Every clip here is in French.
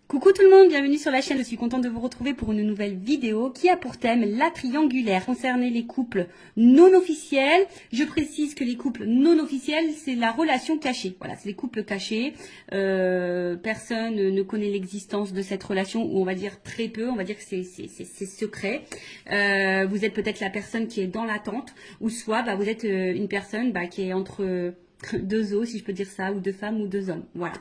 Coucou tout le monde, bienvenue sur la chaîne. Je suis contente de vous retrouver pour une nouvelle vidéo qui a pour thème la triangulaire concernant les couples non officiels. Je précise que les couples non officiels, c'est la relation cachée. Voilà, c'est les couples cachés. Personne ne connaît l'existence de cette relation, ou on va dire très peu. On va dire que c'est secret. Vous êtes peut-être la personne qui est dans l'attente, ou soit vous êtes une personne qui est entre deux os, si je peux dire ça, ou deux femmes ou deux hommes. Voilà.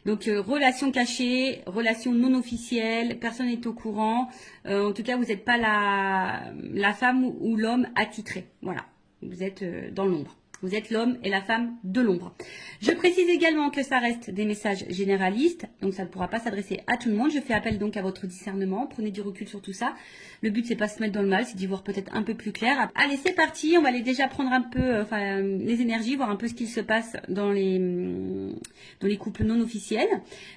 Donc relation cachée, relation non officielle, personne n'est au courant. En tout cas, vous n'êtes pas la femme ou l'homme attitré. Voilà. Vous êtes dans l'ombre. Vous êtes l'homme et la femme de l'ombre. Je précise également que ça reste des messages généralistes, donc ça ne pourra pas s'adresser à tout le monde. Je fais appel donc à votre discernement. Prenez du recul sur tout ça. Le but, c'est pas se mettre dans le mal, c'est d'y voir peut-être un peu plus clair. Allez, c'est parti. On va aller déjà prendre un peu les énergies, voir un peu ce qu'il se passe dans les couples non officiels.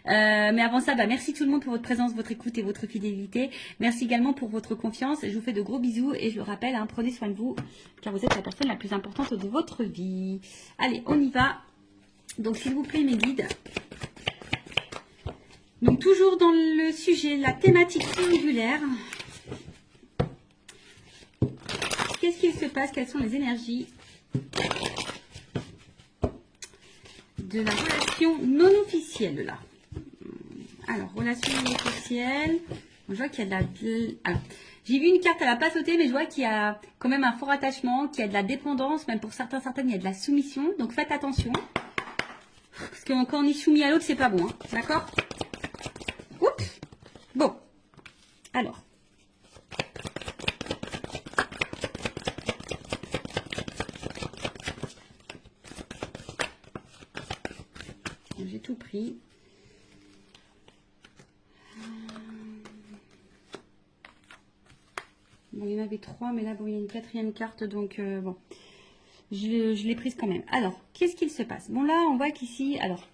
Mais avant ça, merci tout le monde pour votre présence, votre écoute et votre fidélité. Merci également pour votre confiance. Je vous fais de gros bisous et je le rappelle, prenez soin de vous, car vous êtes la personne la plus importante de votre vie. Allez, on y va. Donc, s'il vous plaît, mes guides. Donc, toujours dans le sujet, la thématique triangulaire. Qu'est-ce qu'il se passe? Quelles sont les énergies de la relation non officielle, là? Alors, relation non officielle. Je vois qu'il y a de la... Alors, j'ai vu une carte, elle n'a pas sauté, mais je vois qu'il y a quand même un fort attachement, qu'il y a de la dépendance, même pour certaines, il y a de la soumission. Donc, faites attention. Parce que quand on est soumis à l'autre, c'est pas bon. D'accord? Oups. Bon. Alors. J'ai tout pris. Bon, il y en avait trois, mais là, bon, il y a une quatrième carte, donc bon. Je l'ai prise quand même. Alors, qu'est-ce qu'il se passe? Bon, là, on voit qu'ici, alors,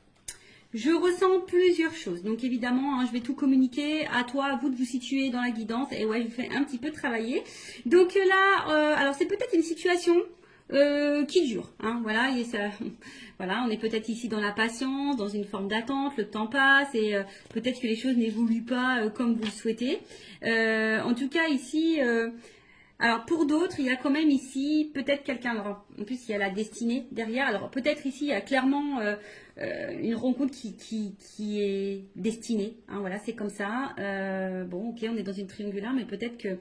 je ressens plusieurs choses. Donc, évidemment, je vais tout communiquer. À toi, à vous de vous situer dans la guidance. Et ouais, je vous fais un petit peu travailler. Donc là, alors, c'est peut-être une situation qui dure. Voilà, et ça, voilà, on est peut-être ici dans la patience, dans une forme d'attente. Le temps passe et peut-être que les choses n'évoluent pas comme vous le souhaitez. En tout cas, ici... alors pour d'autres, il y a quand même ici peut-être quelqu'un. Alors en plus, il y a la destinée derrière. Alors peut-être ici, il y a clairement une rencontre qui est destinée. Voilà, c'est comme ça. Bon, ok, on est dans une triangulaire, mais peut-être que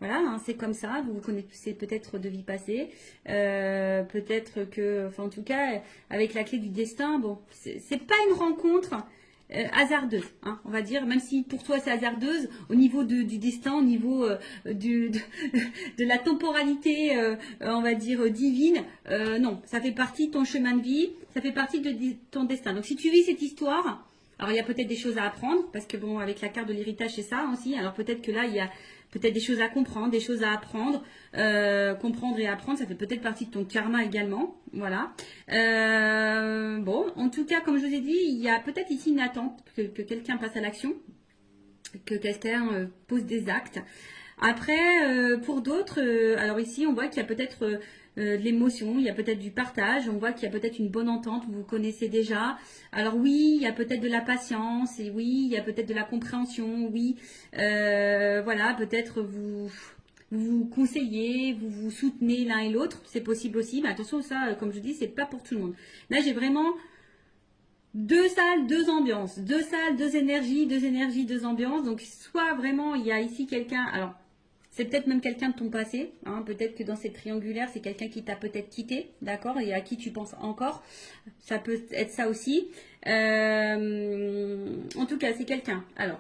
voilà, c'est comme ça. Vous vous connaissez peut-être de vie passée. Peut-être que, enfin en tout cas, avec la clé du destin, bon, c'est pas une rencontre hasardeuse, on va dire, même si pour toi c'est hasardeuse, au niveau du destin, au niveau de la temporalité, on va dire divine, non, ça fait partie de ton chemin de vie, ça fait partie de ton destin. Donc si tu vis cette histoire, alors il y a peut-être des choses à apprendre, parce que bon, avec la carte de l'héritage c'est ça aussi, alors peut-être que là il y a peut-être des choses à comprendre, des choses à apprendre. Comprendre et apprendre, ça fait peut-être partie de ton karma également. Voilà. Bon, en tout cas, comme je vous ai dit, il y a peut-être ici une attente que quelqu'un passe à l'action, que quelqu'un pose des actes. Après, pour d'autres, alors ici, on voit qu'il y a peut-être de l'émotion, il y a peut-être du partage, on voit qu'il y a peut-être une bonne entente, vous vous connaissez déjà. Alors oui, il y a peut-être de la patience, et oui, il y a peut-être de la compréhension, oui. Voilà, peut-être vous conseillez, vous vous soutenez l'un et l'autre, c'est possible aussi. Mais attention, ça, comme je dis, c'est pas pour tout le monde. Là, j'ai vraiment... deux salles, deux ambiances. Deux salles, deux énergies, deux ambiances. Donc, soit vraiment, il y a ici quelqu'un... Alors, c'est peut-être même quelqu'un de ton passé. Peut-être que dans cette triangulaire, c'est quelqu'un qui t'a peut-être quitté, d'accord, et à qui tu penses encore. Ça peut être ça aussi. En tout cas, c'est quelqu'un, alors,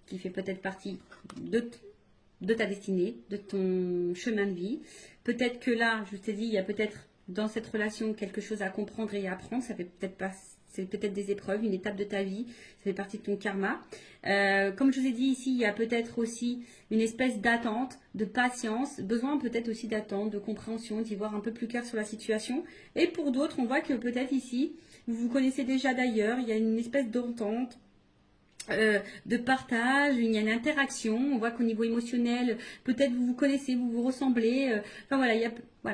qui fait peut-être partie de ta destinée, de ton chemin de vie. Peut-être que là, je t'ai dit, il y a peut-être dans cette relation quelque chose à comprendre et à apprendre. Ça fait peut-être pas... C'est peut-être des épreuves, une étape de ta vie, ça fait partie de ton karma. Comme je vous ai dit ici, il y a peut-être aussi une espèce d'attente, de patience, besoin peut-être aussi d'attente, de compréhension, d'y voir un peu plus clair sur la situation. Et pour d'autres, on voit que peut-être ici, vous vous connaissez déjà d'ailleurs, il y a une espèce d'entente, de partage, il y a une interaction, on voit qu'au niveau émotionnel, peut-être vous vous connaissez, vous vous ressemblez, enfin voilà,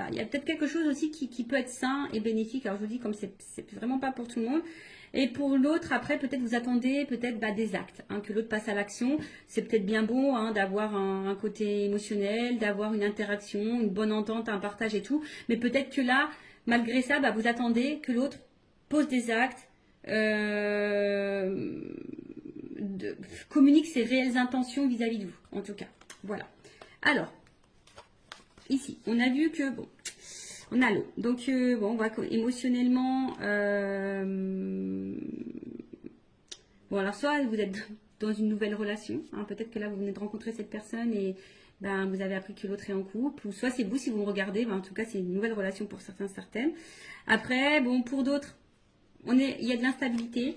il y a peut-être quelque chose aussi qui peut être sain et bénéfique. Alors je vous dis, comme c'est vraiment pas pour tout le monde. Et pour l'autre, après, peut-être vous attendez peut-être des actes, hein, que l'autre passe à l'action. C'est peut-être bien bon hein, d'avoir un côté émotionnel, d'avoir une interaction, une bonne entente, un partage et tout. Mais peut-être que là, malgré ça, vous attendez que l'autre pose des actes, communique ses réelles intentions vis-à-vis de vous, en tout cas. Voilà. Alors, ici, on a vu que, bon, on a l'eau. Donc, bon, on va émotionnellement... bon, alors, soit vous êtes dans une nouvelle relation. Hein, peut-être que là, vous venez de rencontrer cette personne et vous avez appris que l'autre est en couple. Ou soit c'est vous, si vous me regardez. En tout cas, c'est une nouvelle relation pour certains, certaines. Après, bon, pour d'autres, il y a de l'instabilité.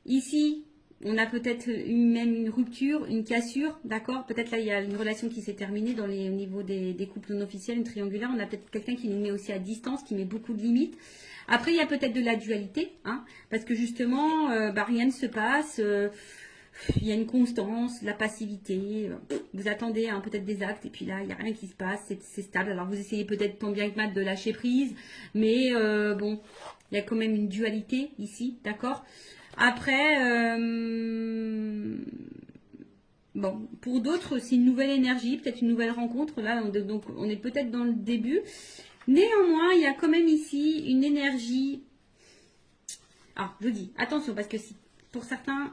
Ici, on a peut-être même une rupture, une cassure, d'accord? Peut-être là, il y a une relation qui s'est terminée au niveau des couples non officiels, une triangulaire. On a peut-être quelqu'un qui nous met aussi à distance, qui met beaucoup de limites. Après, il y a peut-être de la dualité, hein, parce que justement, rien ne se passe. Il y a une constance, de la passivité. Vous attendez hein, peut-être des actes, et puis là, il n'y a rien qui se passe. C'est stable. Alors, vous essayez peut-être tant bien que mal de lâcher prise, mais bon, il y a quand même une dualité ici, d'accord? Après, bon, pour d'autres, c'est une nouvelle énergie, peut-être une nouvelle rencontre. Là, donc, on est peut-être dans le début. Néanmoins, il y a quand même ici une énergie. Ah, je vous dis, attention, parce que si, pour certains,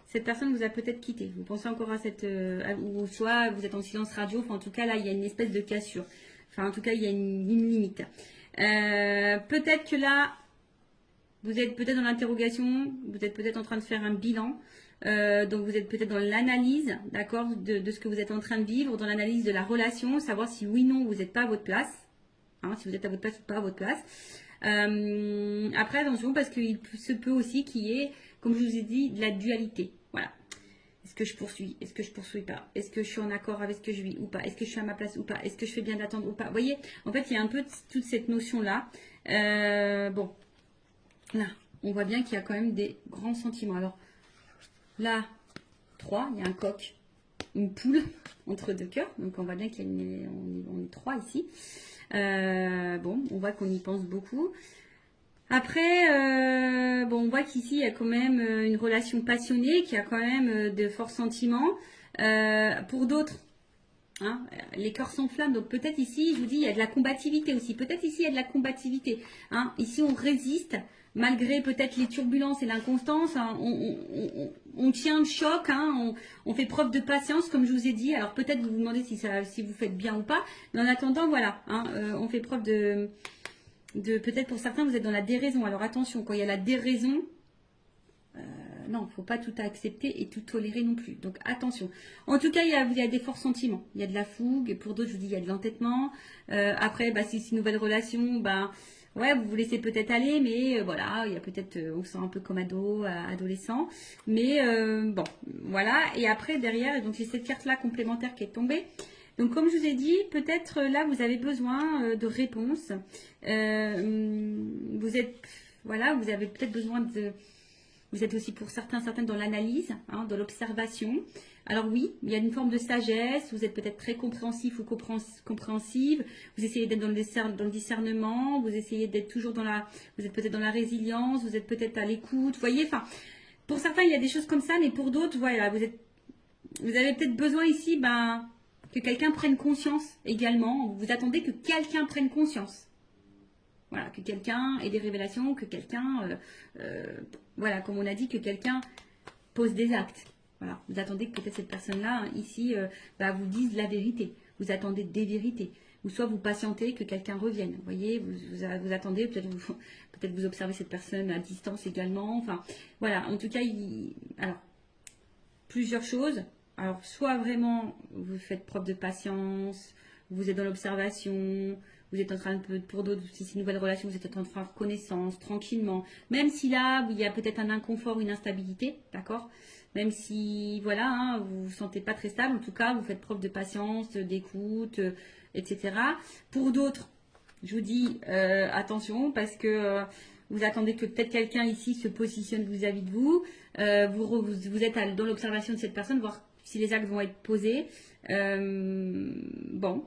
cette personne vous a peut-être quitté. Vous pensez encore à cette... ou soit vous êtes en silence radio. Enfin, en tout cas, là, il y a une espèce de cassure. Enfin, en tout cas, il y a une limite. Peut-être que là... Vous êtes peut-être dans l'interrogation, vous êtes peut-être en train de faire un bilan, donc vous êtes peut-être dans l'analyse, d'accord, de ce que vous êtes en train de vivre, dans l'analyse de la relation, savoir si oui ou non vous n'êtes pas à votre place, hein, si vous êtes à votre place ou pas à votre place. Après, attention, parce qu'il se peut aussi qu'il y ait, comme je vous ai dit, de la dualité. Voilà. Est-ce que je poursuis? Est-ce que je poursuis pas? Est-ce que je suis en accord avec ce que je vis ou pas? Est-ce que je suis à ma place ou pas? Est-ce que je fais bien d'attendre ou pas? Vous voyez, en fait, il y a un peu toute cette notion-là. Bon. Là, on voit bien qu'il y a quand même des grands sentiments. Alors, là, 3, il y a un coq, une poule entre deux cœurs. Donc, on voit bien qu'on est 3 ici. Bon, on voit qu'on y pense beaucoup. Après, bon, on voit qu'ici, il y a quand même une relation passionnée, qui a quand même de forts sentiments. Pour d'autres, hein, les cœurs s'enflamment. Donc, peut-être ici, je vous dis, il y a de la combativité aussi. Peut-être ici, il y a de la combativité. Hein. Ici, on résiste. Malgré peut-être les turbulences et l'inconstance, hein, on tient le choc, hein, on fait preuve de patience, comme je vous ai dit. Alors peut-être vous vous demandez si vous faites bien ou pas, mais en attendant, voilà, hein, on fait preuve de peut-être pour certains, vous êtes dans la déraison. Alors attention, quand il y a la déraison, non, il ne faut pas tout accepter et tout tolérer non plus. Donc attention. En tout cas, il y a des forts sentiments. Il y a de la fougue. Pour d'autres, je vous dis, il y a de l'entêtement. Après, si c'est une nouvelle relation, ouais, vous vous laissez peut-être aller, mais voilà, il y a peut-être, on se sent un peu comme adolescent. Mais bon, voilà. Et après, derrière, donc j'ai cette carte-là complémentaire qui est tombée. Donc, comme je vous ai dit, peut-être là, vous avez besoin de réponses. Voilà, vous avez peut-être besoin de... Vous êtes aussi pour certaines dans l'analyse, hein, dans l'observation. Alors oui, il y a une forme de sagesse, vous êtes peut-être très compréhensif ou compréhensive, vous essayez d'être dans le discernement, vous essayez d'être toujours vous êtes peut-être dans la résilience, vous êtes peut-être à l'écoute, vous voyez, enfin, pour certains il y a des choses comme ça, mais pour d'autres, voilà, vous avez peut-être besoin ici, que quelqu'un prenne conscience également, vous attendez que quelqu'un prenne conscience. Voilà, que quelqu'un ait des révélations, que quelqu'un, voilà, comme on a dit, que quelqu'un pose des actes. Voilà, vous attendez que peut-être cette personne-là, ici, vous dise la vérité. Vous attendez des vérités. Ou soit vous patientez que quelqu'un revienne. Vous voyez, vous attendez, peut-être vous observez cette personne à distance également. Enfin, voilà, en tout cas, alors, plusieurs choses. Alors, soit vraiment, vous faites preuve de patience, vous êtes dans l'observation, vous êtes en train de, pour d'autres, si c'est une nouvelle relation, vous êtes en train de faire connaissance tranquillement. Même si là, il y a peut-être un inconfort, une instabilité, d'accord? Même si, voilà, hein, vous vous sentez pas très stable, en tout cas, vous faites preuve de patience, d'écoute, etc. Pour d'autres, je vous dis attention, parce que vous attendez que peut-être quelqu'un ici se positionne vis-à-vis de vous. Vous êtes dans l'observation de cette personne, voir si les actes vont être posés. Bon.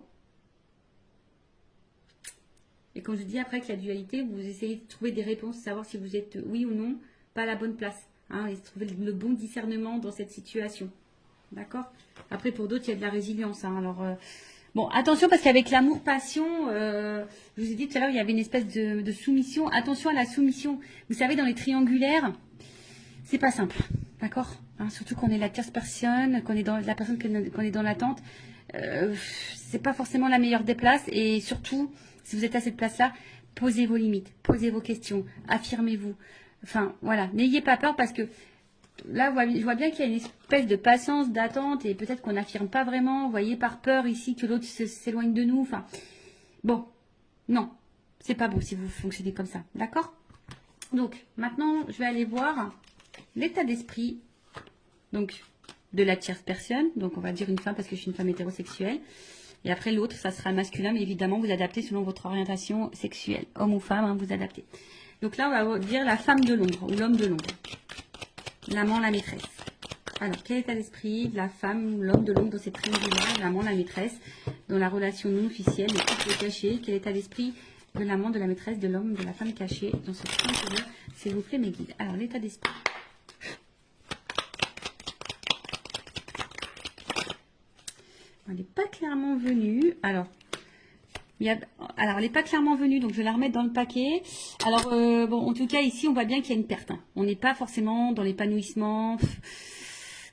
Et comme je dis, après, avec la dualité, vous essayez de trouver des réponses, savoir si vous êtes oui ou non pas la bonne place. Hein, et trouver le bon discernement dans cette situation. D'accord? Après, pour d'autres, il y a de la résilience. Hein, alors, bon, attention parce qu'avec l'amour-passion, je vous ai dit tout à l'heure, il y avait une espèce de soumission. Attention à la soumission. Vous savez, dans les triangulaires, c'est pas simple. D'accord? Hein, surtout qu'on est la tierce personne, qu'on est dans la personne qu'on est dans l'attente. C'est pas forcément la meilleure des places. Et surtout, si vous êtes à cette place-là, posez vos limites, posez vos questions, affirmez-vous. Enfin, voilà, n'ayez pas peur parce que là, je vois bien qu'il y a une espèce de patience, d'attente et peut-être qu'on n'affirme pas vraiment, vous voyez, par peur ici que l'autre s'éloigne de nous. Enfin, bon, non, c'est pas beau si vous fonctionnez comme ça, d'accord? Donc, maintenant, je vais aller voir l'état d'esprit, donc, de la tierce personne. Donc, on va dire une femme parce que je suis une femme hétérosexuelle. Et après, l'autre, ça sera masculin, mais évidemment, vous adaptez selon votre orientation sexuelle. Homme ou femme, hein, vous adaptez. Donc là, on va dire la femme de l'ombre ou l'homme de l'ombre. L'amant, la maîtresse. Alors, quel état d'esprit de la femme ou l'homme de l'ombre dans cette triangulaire, l'amant, la maîtresse, dans la relation non officielle, le couple caché? Quel état d'esprit de l'amant, de la maîtresse, de l'homme, de la femme cachée dans ce triangulaire? S'il vous plaît, mes guides. Alors, l'état d'esprit. Elle n'est pas clairement venue. Alors, elle n'est pas clairement venue, donc je vais la remettre dans le paquet. Alors, bon, en tout cas, ici, on voit bien qu'il y a une perte. Hein. On n'est pas forcément dans l'épanouissement.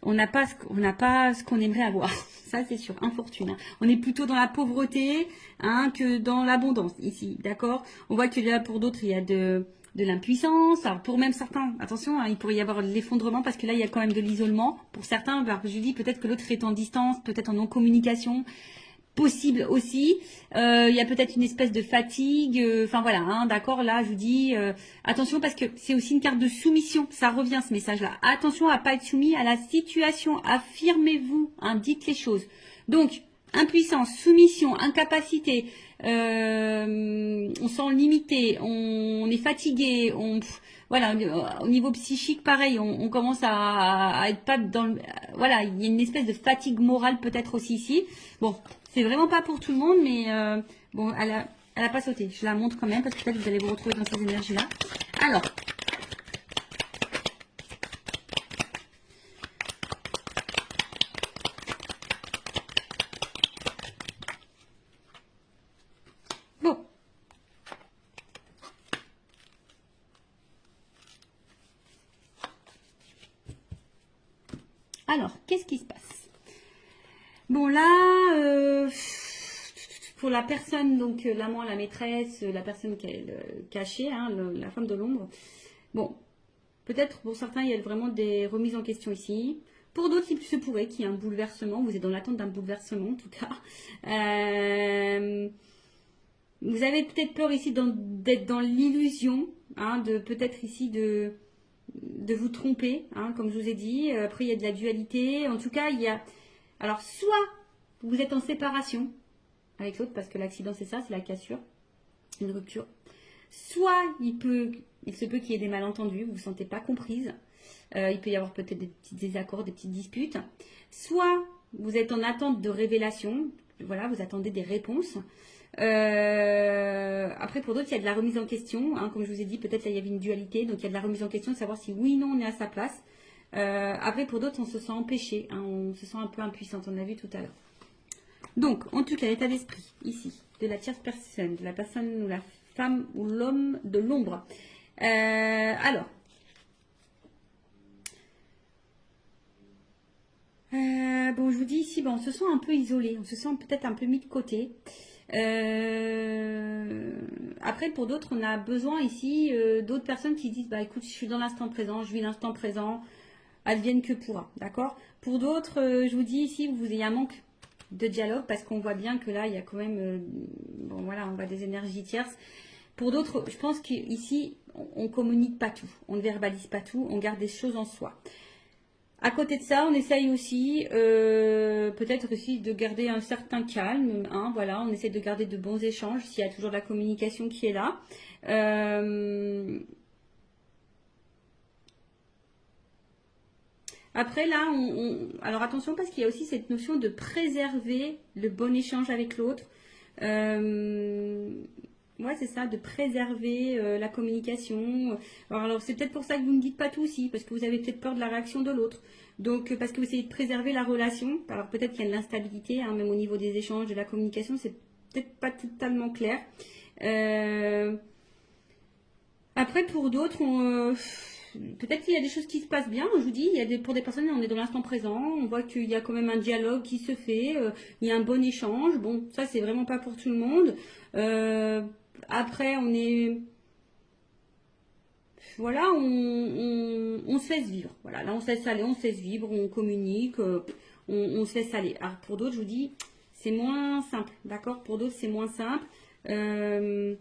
On n'a pas ce qu'on aimerait avoir. Ça, c'est sûr, infortune. Hein. On est plutôt dans la pauvreté hein, que dans l'abondance, ici, d'accord? On voit que là, pour d'autres, il y a de l'impuissance. Alors, pour même certains, attention, hein, il pourrait y avoir de l'effondrement parce que là, il y a quand même de l'isolement. Pour certains, je dis peut-être que l'autre est en distance, peut-être en non-communication. Possible aussi. Il y a peut-être une espèce de fatigue. Enfin voilà, hein, d'accord. Là, je vous dis attention parce que c'est aussi une carte de soumission. Ça revient ce message-là. Attention à pas être soumis à la situation. Affirmez-vous. Hein, dites les choses. Donc impuissance, soumission, incapacité. On sent limité. On est fatigué. Voilà, au niveau psychique, pareil, on commence à être pas dans le... Voilà, il y a une espèce de fatigue morale peut-être aussi ici. Bon, c'est vraiment pas pour tout le monde, mais bon, elle a pas sauté. Je la montre quand même parce que peut-être vous allez vous retrouver dans ces énergies-là. Alors, bon. Alors, qu'est-ce qui se passe? Bon, là, pour la personne, donc l'amant, la maîtresse, la personne qui est cachée, hein, la femme de l'ombre, bon, peut-être pour certains, il y a vraiment des remises en question ici. Pour d'autres, il se pourrait qu'il y ait un bouleversement. Vous êtes dans l'attente d'un bouleversement, en tout cas. Vous avez peut-être peur ici d'être dans l'illusion, hein, de peut-être ici de vous tromper, hein, comme je vous ai dit. Après, il y a de la dualité. En tout cas, il y a... Alors, soit vous êtes en séparation avec l'autre, parce que l'accident, c'est ça, c'est la cassure, une rupture. Soit il se peut qu'il y ait des malentendus, vous ne vous sentez pas comprise. Il peut y avoir peut-être des petits désaccords, des petites disputes. Soit vous êtes en attente de révélation, voilà, vous attendez des réponses. Après, pour d'autres, il y a de la remise en question. Hein, comme je vous ai dit, peut-être là, il y avait une dualité. Donc, il y a de la remise en question de savoir si oui ou non on est à sa place. Après, pour d'autres, on se sent empêché. Hein, on se sent un peu impuissante. On a vu tout à l'heure. Donc, en tout cas, l'état d'esprit, ici, de la tierce personne, de la personne ou la femme ou l'homme de l'ombre. Alors. Bon, je vous dis ici, bon, on se sent un peu isolé. On se sent peut-être un peu mis de côté. Après, pour d'autres, on a besoin ici d'autres personnes qui disent, bah écoute, je suis dans l'instant présent, je vis l'instant présent, advienne que pourra, d'accord? Pour d'autres, je vous dis ici, vous ayez un manque de dialogue parce qu'on voit bien que là, il y a quand même, bon voilà, on voit des énergies tierces. Pour d'autres, je pense qu'ici, on communique pas tout, on ne verbalise pas tout, on garde des choses en soi. À côté de ça, on essaye aussi, peut-être aussi de garder un certain calme. Hein, voilà, on essaie de garder de bons échanges s'il y a toujours de la communication qui est là. Après là, alors attention parce qu'il y a aussi cette notion de préserver le bon échange avec l'autre. Ouais, c'est ça, de préserver la communication. Alors c'est peut-être pour ça que vous ne dites pas tout aussi, parce que vous avez peut-être peur de la réaction de l'autre. Donc, parce que vous essayez de préserver la relation. Alors peut-être qu'il y a de l'instabilité, hein, même au niveau des échanges, de la communication, c'est peut-être pas totalement clair. Euh, Après, pour d'autres, peut-être qu'il y a des choses qui se passent bien. Je vous dis, pour des personnes, on est dans l'instant présent. On voit qu'il y a quand même un dialogue qui se fait. Il y a un bon échange. Bon, ça, c'est vraiment pas pour tout le monde. Euh, Après, voilà, on se laisse vivre. Voilà, là, on se laisse aller, on se laisse vivre, on communique, on se laisse aller. Alors, pour d'autres, je vous dis, c'est moins simple. D'accord? Pour d'autres, c'est moins simple. Euh,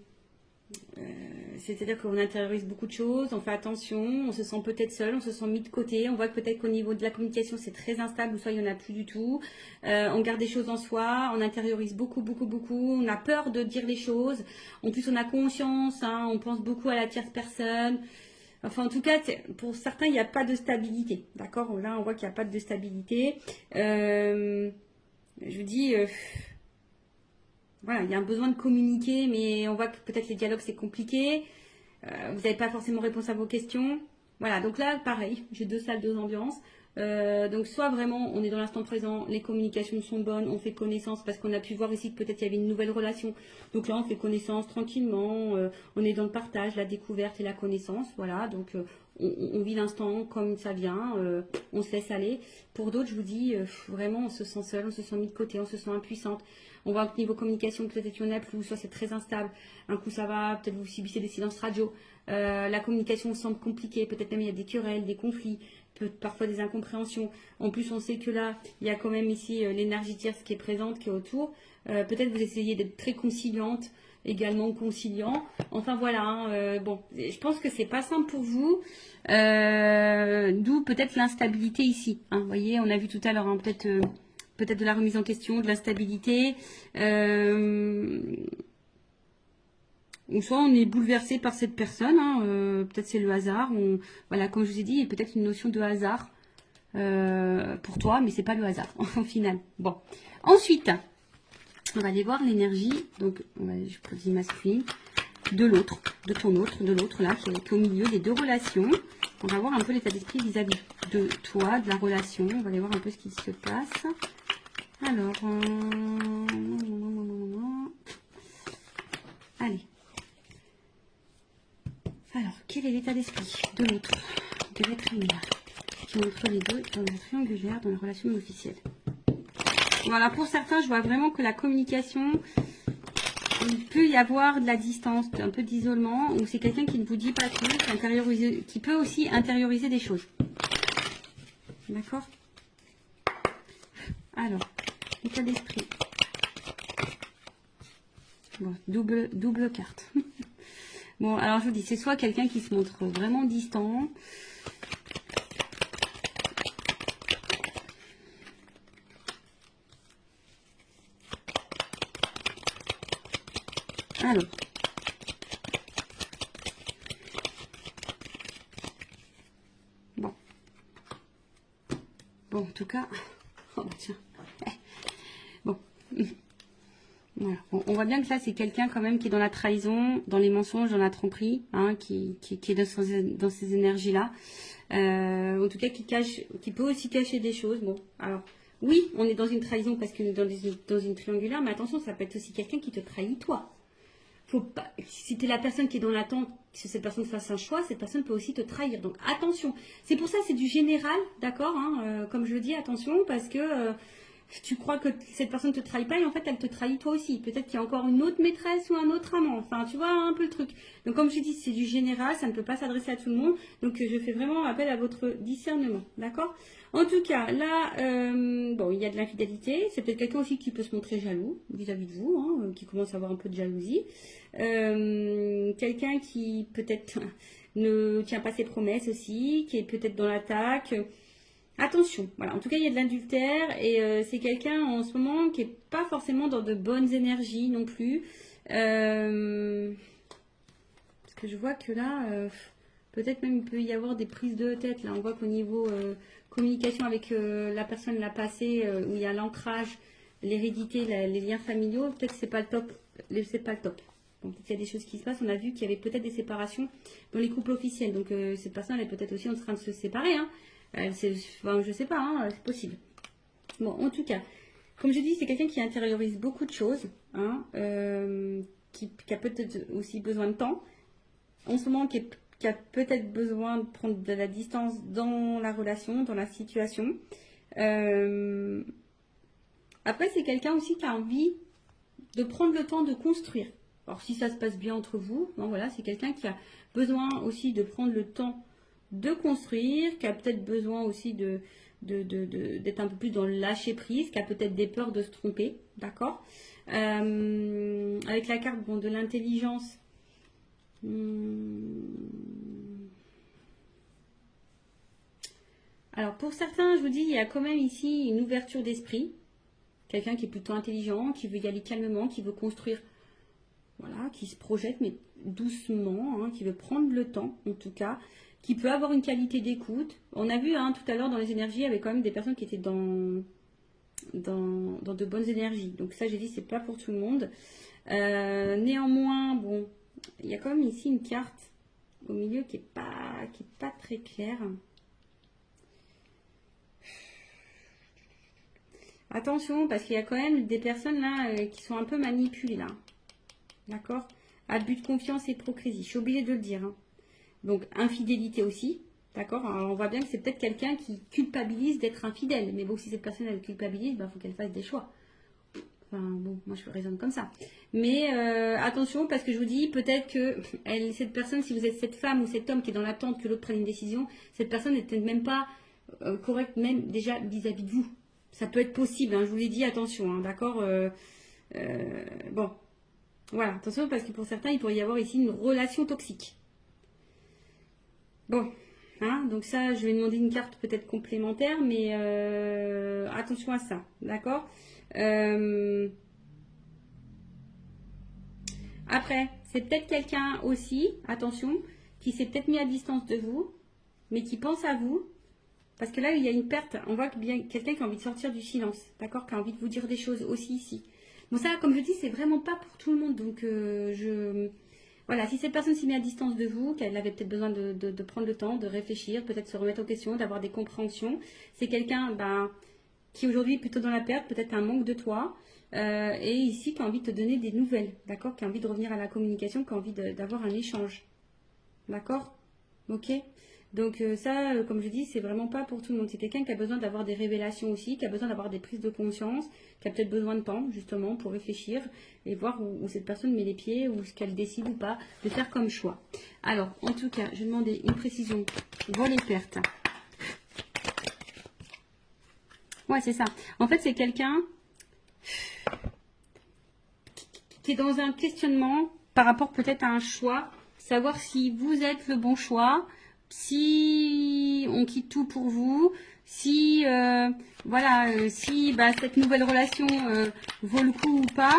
C'est-à-dire qu'on intériorise beaucoup de choses, on fait attention, on se sent peut-être seul, on se sent mis de côté, on voit que peut-être qu'au niveau de la communication c'est très instable ou soit il n'y en a plus du tout. On garde des choses en soi, on intériorise beaucoup, beaucoup, beaucoup, on a peur de dire les choses. En plus on a conscience, hein, on pense beaucoup à la tierce personne. Enfin en tout cas pour certains il n'y a pas de stabilité. D'accord? Là on voit qu'il n'y a pas de stabilité. Je vous dis... voilà, il y a un besoin de communiquer, mais on voit que peut-être les dialogues c'est compliqué. Vous n'avez pas forcément réponse à vos questions. Voilà, donc là, pareil, j'ai deux salles, deux ambiances. Donc soit vraiment on est dans l'instant présent, les communications sont bonnes, on fait connaissance parce qu'on a pu voir ici que peut-être il y avait une nouvelle relation. Donc là on fait connaissance tranquillement, on est dans le partage, la découverte et la connaissance. Voilà, donc on vit l'instant comme ça vient, on se laisse aller. Pour d'autres, je vous dis, vraiment on se sent seul, on se sent mis de côté, on se sent impuissante. On voit que niveau communication, peut-être qu'il y en a plus, soit c'est très instable, un coup ça va, peut-être vous subissez des silences radio, la communication semble compliquée, peut-être même il y a des querelles, des conflits, parfois des incompréhensions. En plus, on sait que là, il y a quand même ici l'énergie tierce qui est présente, qui est autour. Peut-être vous essayez d'être très conciliante, également conciliant. Enfin voilà, hein, bon, je pense que c'est pas simple pour vous, d'où peut-être l'instabilité ici. Hein. Vous voyez, on a vu tout à l'heure, hein, peut-être de la remise en question, de l'instabilité. Ou soit on est bouleversé par cette personne, hein, peut-être c'est le hasard. Voilà, comme je vous ai dit, il y a peut-être une notion de hasard pour toi, mais c'est pas le hasard au final. Bon, ensuite, on va aller voir l'énergie. Donc, je choisis masculine de l'autre, de ton autre, de l'autre là, qui est au milieu des deux relations. On va voir un peu l'état d'esprit vis-à-vis de toi, de la relation. On va aller voir un peu ce qui se passe. Alors, allez. Alors, quel est l'état d'esprit de l'autre, de l'être humain, qui est entre les deux dans la triangulaire, dans la relation officielle? Voilà, pour certains, je vois vraiment que la communication, il peut y avoir de la distance, un peu d'isolement, ou c'est quelqu'un qui ne vous dit pas tout, qui peut aussi intérioriser des choses. D'accord? Alors, l'état d'esprit. Bon, double carte. Bon, alors je vous dis, c'est soit quelqu'un qui se montre vraiment distant. Alors. Bon. Bon, en tout cas. Oh, bah, tiens. Bon. Voilà. On voit bien que là, c'est quelqu'un quand même qui est dans la trahison, dans les mensonges, dans la tromperie, hein, qui est dans ces énergies-là. En tout cas, qui peut aussi cacher des choses. Bon, alors, oui, on est dans une trahison parce qu'on est dans une triangulaire, mais attention, ça peut être aussi quelqu'un qui te trahit toi. Faut pas, si tu es la personne qui est dans l'attente que cette personne fasse un choix, cette personne peut aussi te trahir. Donc attention. C'est pour ça, c'est du général, d'accord, hein, comme je le dis, attention, parce que tu crois que cette personne te trahit pas et en fait elle te trahit toi aussi. Peut-être qu'il y a encore une autre maîtresse ou un autre amant. Enfin, tu vois un peu le truc. Donc comme je dis, c'est du général, ça ne peut pas s'adresser à tout le monde. Donc je fais vraiment appel à votre discernement, d'accord? En tout cas, là, bon, il y a de l'infidélité. C'est peut-être quelqu'un aussi qui peut se montrer jaloux vis-à-vis de vous, hein, qui commence à avoir un peu de jalousie. Quelqu'un qui peut-être ne tient pas ses promesses aussi, qui est peut-être dans l'attaque. Attention, voilà. En tout cas, il y a de l'adultère et c'est quelqu'un en ce moment qui n'est pas forcément dans de bonnes énergies non plus. Parce que je vois que là, peut-être même il peut y avoir des prises de tête. Là, on voit qu'au niveau communication avec la personne l'a passé, où il y a l'ancrage, l'hérédité, les liens familiaux, peut-être que c'est pas le top. C'est pas le top. Bon, peut-être qu'il y a des choses qui se passent. On a vu qu'il y avait peut-être des séparations dans les couples officiels. Donc, cette personne, elle est peut-être aussi en train de se séparer. Hein. Enfin, je sais pas, hein, c'est possible. Bon, en tout cas, comme je dis, c'est quelqu'un qui intériorise beaucoup de choses, hein, qui a peut-être aussi besoin de temps. En ce moment, qui a peut-être besoin de prendre de la distance dans la relation, dans la situation. Après, c'est quelqu'un aussi qui a envie de prendre le temps de construire. Alors, si ça se passe bien entre vous, bon, voilà, c'est quelqu'un qui a besoin aussi de prendre le temps de construire, qui a peut-être besoin aussi d'être un peu plus dans le lâcher prise, qui a peut-être des peurs de se tromper, d'accord. Avec la carte bon, de l'intelligence, alors pour certains, je vous dis, il y a quand même ici une ouverture d'esprit, quelqu'un qui est plutôt intelligent, qui veut y aller calmement, qui veut construire, voilà, qui se projette mais doucement, hein, qui veut prendre le temps en tout cas, qui peut avoir une qualité d'écoute. On a vu hein, tout à l'heure dans les énergies, il y avait quand même des personnes qui étaient dans de bonnes énergies. Donc ça, j'ai dit, c'est pas pour tout le monde. Néanmoins, bon, il y a quand même ici une carte au milieu qui est pas très claire. Attention, parce qu'il y a quand même des personnes là qui sont un peu manipulées là. D'accord? Abus de confiance et hypocrisie. Je suis obligée de le dire. Hein. Donc, infidélité aussi. D'accord? On voit bien que c'est peut-être quelqu'un qui culpabilise d'être infidèle. Mais bon, si cette personne elle culpabilise, il faut qu'elle fasse des choix. Enfin, bon, moi je raisonne comme ça. Mais attention, parce que je vous dis, peut-être que cette personne, si vous êtes cette femme ou cet homme qui est dans l'attente que l'autre prenne une décision, cette personne n'est peut-être même pas correcte, même déjà vis-à-vis de vous. Ça peut être possible, hein, je vous l'ai dit, attention, hein, d'accord bon, voilà, attention, parce que pour certains, il pourrait y avoir ici une relation toxique. Bon, hein, donc ça, je vais demander une carte peut-être complémentaire, mais attention à ça, d'accord Après, c'est peut-être quelqu'un aussi, attention, qui s'est peut-être mis à distance de vous, mais qui pense à vous. Parce que là, il y a une perte. On voit bien quelqu'un qui a envie de sortir du silence. D'accord? Qui a envie de vous dire des choses aussi ici. Bon, ça, comme je dis, c'est vraiment pas pour tout le monde. Donc, voilà. Si cette personne s'est mise à distance de vous, qu'elle avait peut-être besoin de prendre le temps, de réfléchir, peut-être se remettre en question, d'avoir des compréhensions. C'est quelqu'un qui aujourd'hui est plutôt dans la perte, peut-être un manque de toi. Et ici, qui a envie de te donner des nouvelles. D'accord? Qui a envie de revenir à la communication, qui a envie d'avoir un échange. D'accord? Ok? Donc ça, comme je dis, c'est vraiment pas pour tout le monde. C'est quelqu'un qui a besoin d'avoir des révélations aussi, qui a besoin d'avoir des prises de conscience, qui a peut-être besoin de temps, justement, pour réfléchir et voir où cette personne met les pieds, ou ce qu'elle décide ou pas de faire comme choix. Alors, en tout cas, je vais demander une précision. Vol et perte. Ouais, c'est ça. En fait, c'est quelqu'un qui est dans un questionnement par rapport peut-être à un choix, savoir si vous êtes le bon choix, si on quitte tout pour vous, si si cette nouvelle relation vaut le coup ou pas.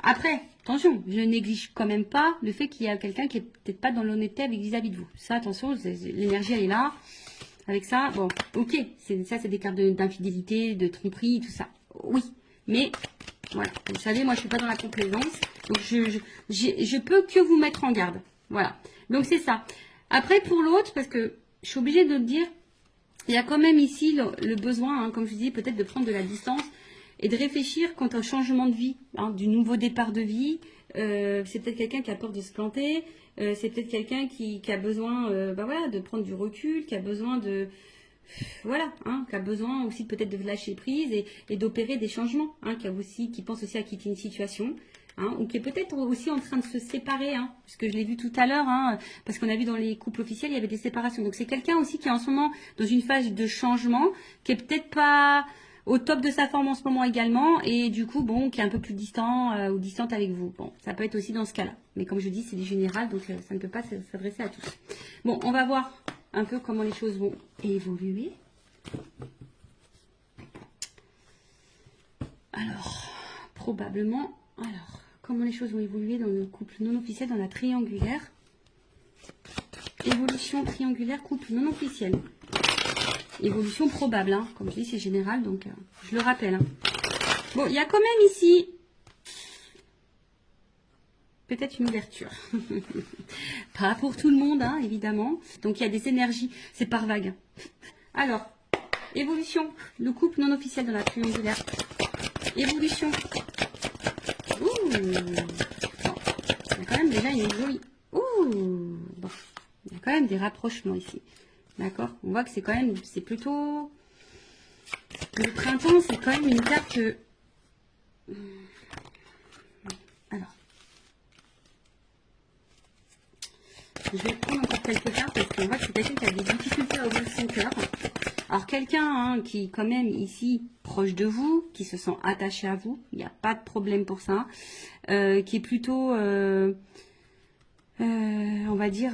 Après, attention, je néglige quand même pas le fait qu'il y a quelqu'un qui est peut-être pas dans l'honnêteté vis-à-vis de vous. Ça, attention, l'énergie elle est là. Avec ça, bon, ok, ça c'est des cartes d'infidélité, de tromperie, tout ça. Oui, mais voilà, vous savez, moi je suis pas dans la complaisance, donc je peux que vous mettre en garde. Voilà, donc c'est ça. Après, pour l'autre, parce que je suis obligée de le dire, il y a quand même ici le besoin, hein, comme je dis, peut-être de prendre de la distance et de réfléchir quant au changement de vie, hein, du nouveau départ de vie. C'est peut-être quelqu'un qui a peur de se planter, c'est peut-être quelqu'un qui a besoin de prendre du recul, qui a besoin de... Voilà, hein, qui a besoin aussi peut-être de lâcher prise et d'opérer des changements, hein, qui pense aussi à quitter une situation. Hein, ou qui est peut-être aussi en train de se séparer, hein, puisque je l'ai vu tout à l'heure, hein, parce qu'on a vu dans les couples officiels, il y avait des séparations. Donc c'est quelqu'un aussi qui est en ce moment dans une phase de changement, qui est peut-être pas au top de sa forme en ce moment également, et du coup, bon, qui est un peu plus distant ou distante avec vous. Bon, ça peut être aussi dans ce cas-là. Mais comme je dis, c'est du général, donc ça ne peut pas s'adresser à tous. Bon, on va voir un peu comment les choses vont évoluer. Alors, probablement... Alors, comment les choses vont évoluer dans le couple non officiel, dans la triangulaire. Évolution triangulaire, couple non officiel. Évolution probable, hein. Comme je dis, c'est général, donc je le rappelle. Hein. Bon, il y a quand même ici peut-être une ouverture. Pas pour tout le monde, hein, évidemment. Donc il y a des énergies, c'est par vague. Alors, évolution, le couple non officiel dans la triangulaire. Évolution. Ouh. Bon. Il y a quand même déjà une jolie. Ouh. Bon. Il y a quand même des rapprochements ici. D'accord? On voit que c'est quand même, c'est plutôt... Le printemps, c'est quand même une carte... Alors. Je vais prendre encore quelques cartes parce qu'on voit que c'est quelqu'un qui a des difficultés à ouvrir son cœur. Alors quelqu'un hein, qui quand même ici proche de vous, qui se sent attaché à vous, il n'y a pas de problème pour ça, qui est plutôt, on va dire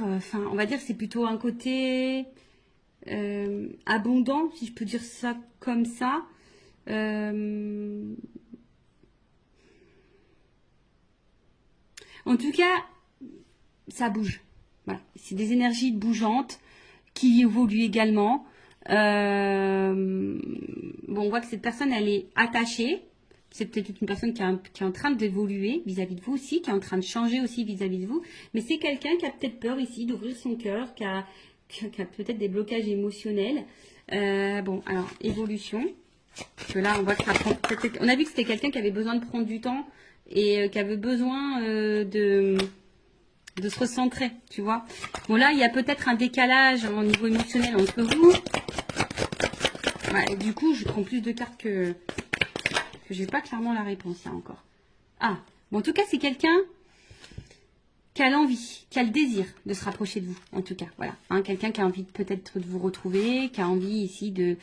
c'est plutôt un côté abondant, si je peux dire ça comme ça. En tout cas, ça bouge. Voilà. C'est des énergies bougeantes qui évoluent également. Bon, on voit que cette personne, elle est attachée. C'est peut-être une personne qui est en train d'évoluer vis-à-vis de vous aussi, qui est en train de changer aussi vis-à-vis de vous. Mais c'est quelqu'un qui a peut-être peur ici d'ouvrir son cœur, qui a peut-être des blocages émotionnels. Bon, alors, évolution. Parce que là, on voit que ça prend... On a vu que c'était quelqu'un qui avait besoin de prendre du temps et qui avait besoin de se recentrer, tu vois. Bon, là, il y a peut-être un décalage au niveau émotionnel entre vous. Ouais, du coup, je prends plus de cartes que j'ai pas clairement la réponse, là, encore. Ah, bon, en tout cas, c'est quelqu'un qui a l'envie, qui a le désir de se rapprocher de vous, en tout cas, voilà. Hein, quelqu'un qui a envie peut-être de vous retrouver, qui a envie ici de...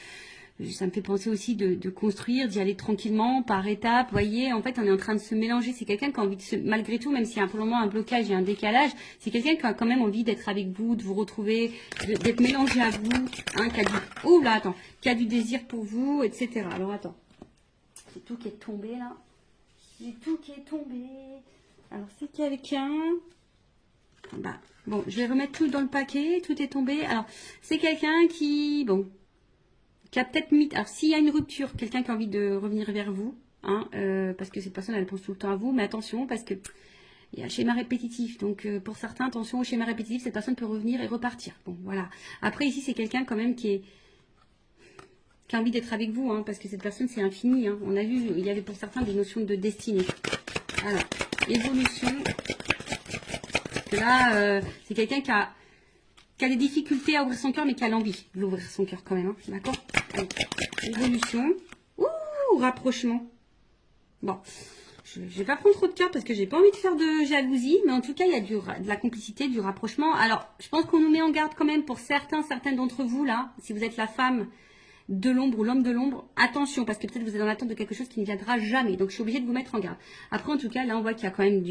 Ça me fait penser aussi de construire, d'y aller tranquillement, par étapes. Vous voyez, en fait, on est en train de se mélanger. C'est quelqu'un qui a envie de se... Malgré tout, même s'il y a pour le moment un blocage et un décalage, c'est quelqu'un qui a quand même envie d'être avec vous, de vous retrouver, d'être mélangé à vous. Hein, qui a du... Oh là, attends. Qui a du désir pour vous, etc. Alors, attends. C'est tout qui est tombé, là. C'est tout qui est tombé. Alors, c'est quelqu'un... Bah, bon, je vais remettre tout dans le paquet. Tout est tombé. Alors, c'est quelqu'un qui... Bon... qui a peut-être mis... Alors, s'il y a une rupture, quelqu'un qui a envie de revenir vers vous, hein, parce que cette personne, elle pense tout le temps à vous, mais attention, parce que il y a un schéma répétitif. Donc, pour certains, attention au schéma répétitif, cette personne peut revenir et repartir. Bon, voilà. Après, ici, c'est quelqu'un quand même qui a envie d'être avec vous, hein, parce que cette personne, c'est infini. Hein. On a vu, il y avait pour certains des notions de destinée. Alors, évolution. Là, c'est quelqu'un qui a des difficultés à ouvrir son cœur, mais qui a l'envie d'ouvrir son cœur quand même. Hein, d'accord? Évolution. Ouh, rapprochement. Bon, je vais pas prendre trop de cartes parce que j'ai pas envie de faire de jalousie, mais en tout cas, il y a de la complicité, du rapprochement. Alors, je pense qu'on nous met en garde quand même pour certaines d'entre vous, là, si vous êtes la femme de l'ombre ou l'homme de l'ombre, attention, parce que peut-être vous êtes dans l'attente de quelque chose qui ne viendra jamais. Donc, je suis obligée de vous mettre en garde. Après, en tout cas, là, on voit qu'il y a quand même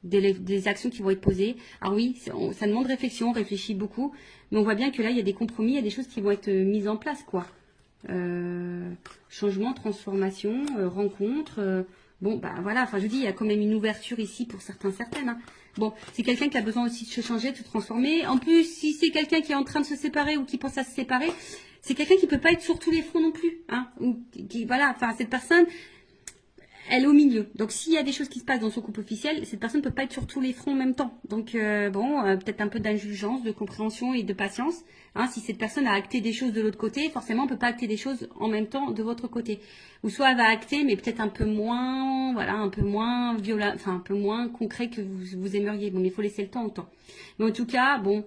des actions qui vont être posées. Alors oui, ça demande réflexion, on réfléchit beaucoup, mais on voit bien que là, il y a des compromis, il y a des choses qui vont être mises en place, quoi. Changement, transformation, rencontre. Bon, bah voilà, enfin je vous dis, il y a quand même une ouverture ici pour certaines. Hein. Bon, c'est quelqu'un qui a besoin aussi de se changer, de se transformer. En plus, si c'est quelqu'un qui est en train de se séparer ou qui pense à se séparer, c'est quelqu'un qui peut pas être sur tous les fronts non plus. Hein, ou voilà, enfin cette personne, elle est au milieu. Donc s'il y a des choses qui se passent dans son couple officiel, cette personne ne peut pas être sur tous les fronts en même temps. Donc peut-être un peu d'indulgence, de compréhension et de patience. Hein, si cette personne a acté des choses de l'autre côté, forcément on ne peut pas acter des choses en même temps de votre côté. Ou soit elle va acter, mais peut-être un peu moins, voilà, un peu moins violent, enfin un peu moins concret que vous aimeriez. Bon, mais il faut laisser le temps au temps. Mais en tout cas, bon,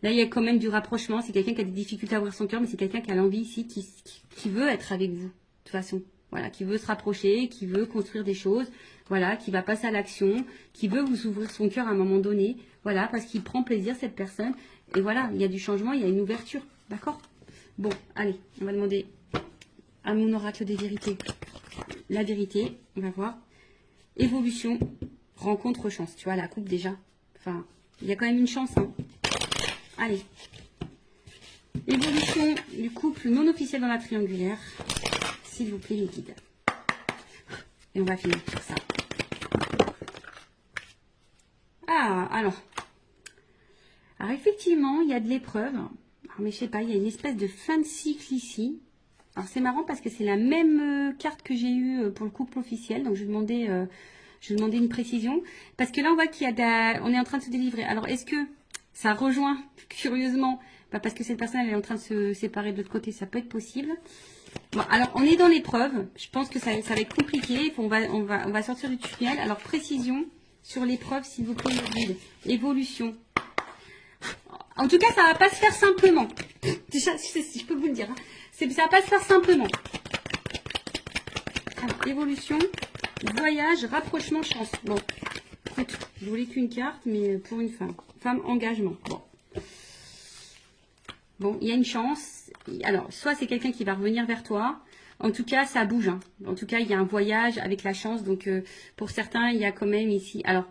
là il y a quand même du rapprochement. C'est quelqu'un qui a des difficultés à ouvrir son cœur, mais c'est quelqu'un qui a l'envie ici, qui veut être avec vous, de toute façon. Voilà, qui veut se rapprocher, qui veut construire des choses, voilà, qui va passer à l'action, qui veut vous ouvrir son cœur à un moment donné, voilà, parce qu'il prend plaisir, cette personne. Et voilà, il y a du changement, il y a une ouverture, d'accord? Bon, allez, on va demander à mon oracle des vérités la vérité, on va voir. Évolution, rencontre, chance, tu vois, la coupe déjà. Enfin, il y a quand même une chance, hein. Allez. Évolution du couple non officiel dans la triangulaire. S'il vous plaît, les guides. Et on va finir sur ça. Ah, alors. Alors, effectivement, il y a de l'épreuve. Mais je sais pas, il y a une espèce de fin de cycle ici. Alors, c'est marrant parce que c'est la même carte que j'ai eue pour le couple officiel. Donc, je vais demander Je vais demander une précision. Parce que là, on voit qu'il y a on est en train de se délivrer. Alors, est-ce que ça rejoint, curieusement, parce que cette personne, elle est en train de se séparer de l'autre côté, ça peut être possible. Bon, alors, on est dans l'épreuve. Je pense que ça va être compliqué. On va sortir du tunnel. Alors, précision sur l'épreuve, s'il vous plaît, le guide. Évolution. En tout cas, ça va pas se faire simplement. Déjà, je peux vous le dire. Hein. Ça va pas se faire simplement. Alors, évolution, voyage, rapprochement, chance. Bon, écoute, je voulais qu'une carte, mais pour une femme. Femme, engagement. Bon, il y a une chance. Alors, soit c'est quelqu'un qui va revenir vers toi. En tout cas, ça bouge. Hein. En tout cas, il y a un voyage avec la chance. Donc, pour certains, il y a quand même ici... Alors,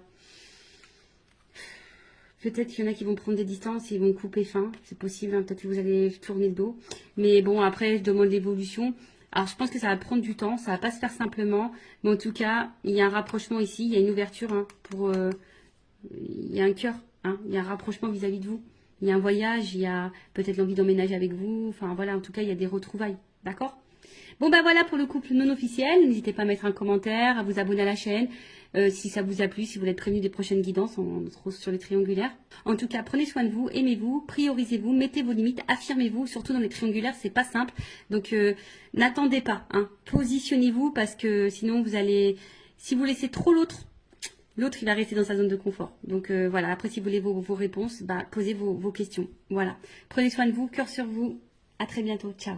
peut-être qu'il y en a qui vont prendre des distances et ils vont couper fin. C'est possible, hein, peut-être que vous allez tourner le dos. Mais bon, après, je demande l'évolution. Alors, je pense que ça va prendre du temps. Ça va pas se faire simplement. Mais en tout cas, il y a un rapprochement ici. Il y a une ouverture. Hein, il y a un cœur. Hein, il y a un rapprochement vis-à-vis de vous. Il y a un voyage. Il y a peut-être l'envie d'emménager avec vous. Enfin, voilà. En tout cas, il y a des retrouvailles. D'accord ? Bon, ben voilà pour le couple non officiel. N'hésitez pas à mettre un commentaire, à vous abonner à la chaîne. Si ça vous a plu, si vous êtes prévenu des prochaines guidances, on se retrouve sur les triangulaires. En tout cas, prenez soin de vous, aimez-vous, priorisez-vous, mettez vos limites, affirmez-vous. Surtout dans les triangulaires, c'est pas simple. Donc, n'attendez pas. Hein. Positionnez-vous parce que sinon, si vous laissez trop l'autre, il va rester dans sa zone de confort. Donc, voilà. Après, si vous voulez vos réponses, posez vos questions. Voilà. Prenez soin de vous, cœur sur vous. À très bientôt. Ciao.